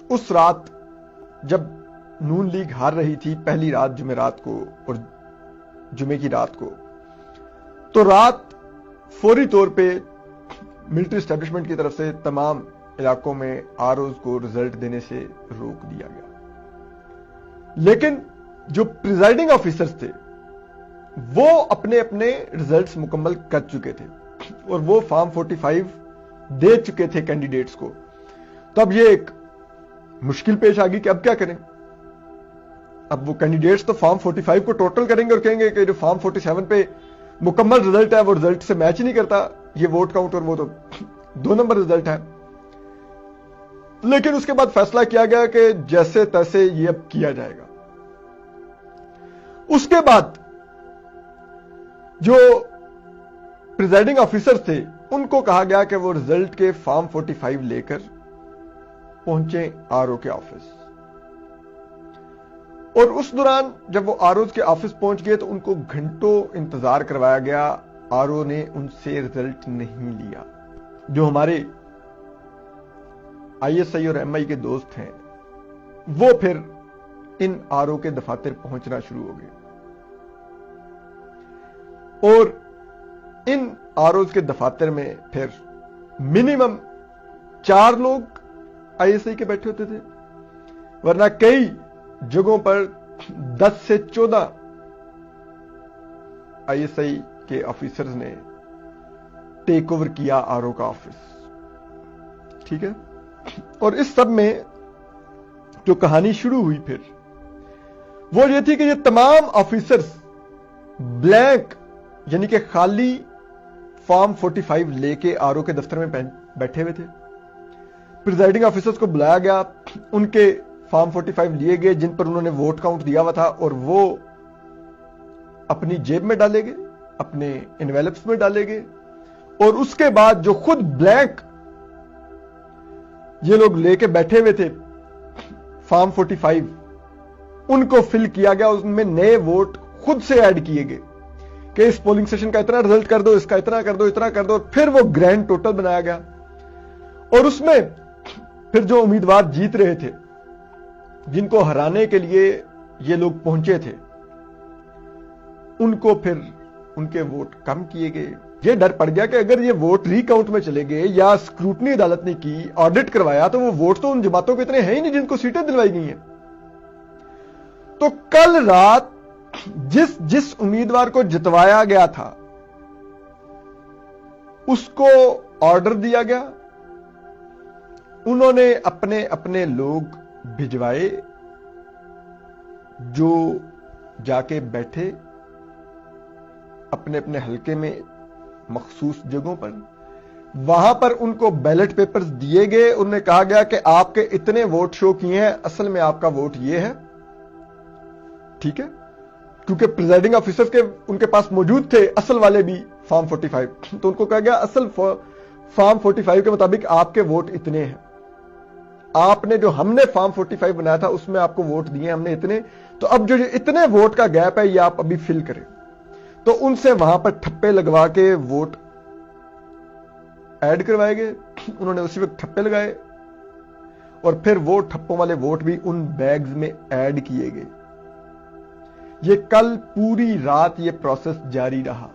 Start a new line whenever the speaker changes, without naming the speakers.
اس رات جب نون لیگ ہار رہی تھی، پہلی رات جمعرات کو اور جمعے کی رات کو، تو رات فوری طور پہ ملٹری اسٹیبلشمنٹ کی طرف سے تمام علاقوں میں آر اوز کو رزلٹ دینے سے روک دیا گیا۔ لیکن جو پریزائڈنگ آفیسرز تھے وہ اپنے اپنے رزلٹس مکمل کر چکے تھے اور وہ فارم 45 دے چکے تھے کینڈیڈیٹس کو۔ تو اب یہ ایک مشکل پیش آ گئی کہ اب کیا کریں۔ اب وہ کینڈیڈیٹس تو فارم 45 کو ٹوٹل کریں گے اور کہیں گے کہ جو فارم 47 پہ مکمل رزلٹ ہے وہ رزلٹ سے میچ ہی نہیں کرتا، یہ ووٹ کاؤنٹ اور وہ تو 2 نمبر رزلٹ ہے۔ لیکن اس کے بعد فیصلہ کیا گیا کہ جیسے تیسے یہ اب کیا جائے گا۔ اس کے بعد جو پریزائڈنگ آفیسر تھے ان کو کہا گیا کہ وہ رزلٹ کے فارم 45 لے کر پہنچے آر او کے آفس، اور اس دوران جب وہ آر اوز کے آفس پہنچ گئے تو ان کو گھنٹوں انتظار کروایا گیا۔ آر او نے ان سے رزلٹ نہیں لیا۔ جو ہمارے آئی ایس آئی اور ایم آئی کے دوست ہیں وہ پھر ان آر او کے دفاتر پہنچنا شروع ہو گئے، اور ان آر اوز کے دفاتر میں پھر منیمم 4 لوگ آئی ایس آئی کے بیٹھے ہوتے تھے، ورنہ کئی جگہوں پر 10 سے 14 آئی ایس آئی کے آفیسرز نے ٹیک اوور کیا آر او کا آفس۔ ٹھیک ہے، اور اس سب میں جو کہانی شروع ہوئی پھر وہ یہ تھی کہ یہ تمام آفیسرز بلینک یعنی کہ خالی فارم 45 لے کے آر او کے دفتر میں بیٹھے ہوئے تھے۔ پریزائڈنگ آفیسرز کو بلایا گیا، ان کے فارم 45 لیے گئے جن پر انہوں نے ووٹ کاؤنٹ دیا ہوا تھا، اور وہ اپنی جیب میں ڈالے گئے، اپنے انویلپس میں ڈالے گئے، اور اس کے بعد جو خود بلینک یہ لوگ لے کے بیٹھے ہوئے تھے فارم 45 ان کو فل کیا گیا، اس میں نئے ووٹ خود سے ایڈ کیے گئے کہ اس پولنگ سیشن کا اتنا رزلٹ کر دو، اس کا اتنا کر دو، اتنا کر دو، اور پھر وہ گرینڈ ٹوٹل بنایا گیا۔ اور اس میں پھر جو امیدوار جیت رہے تھے جن کو ہرانے کے لیے یہ لوگ پہنچے تھے ان کو پھر ان کے ووٹ کم کیے گئے۔ یہ ڈر پڑ گیا کہ اگر یہ ووٹ ری کاؤنٹ میں چلے گئے یا اسکروٹنی عدالت نے کی، آڈٹ کروایا، تو وہ ووٹ تو ان جماعتوں کے اتنے ہیں ہی نہیں جن کو سیٹیں دلوائی گئی ہیں۔ تو کل رات جس امیدوار کو جتوایا گیا تھا اس کو آرڈر دیا گیا، انہوں نے اپنے اپنے لوگ بھجوائے جو جا کے بیٹھے اپنے اپنے حلقے میں مخصوص جگہوں پر، وہاں پر ان کو بیلٹ پیپرز دیے گئے، انہوں نے کہا گیا کہ آپ کے اتنے ووٹ شو کیے ہیں، اصل میں آپ کا ووٹ یہ ہے۔ ٹھیک ہے، کیونکہ پریزائڈنگ آفیسرز کے ان کے پاس موجود تھے اصل والے بھی فارم 45، تو ان کو کہا گیا اصل فارم 45 کے مطابق آپ کے ووٹ اتنے ہیں، آپ نے جو ہم نے فارم 45 بنایا تھا اس میں آپ کو ووٹ دیے ہم نے اتنے، تو اب جو اتنے ووٹ کا گیپ ہے یہ آپ ابھی فل کریں۔ تو ان سے وہاں پر ٹھپے لگوا کے ووٹ ایڈ کروائے گئے، انہوں نے اسی وقت ٹھپے لگائے، اور پھر وہ ٹھپوں والے ووٹ بھی ان بیگز میں ایڈ کیے گئے۔ یہ کل پوری رات یہ پروسیس جاری رہا۔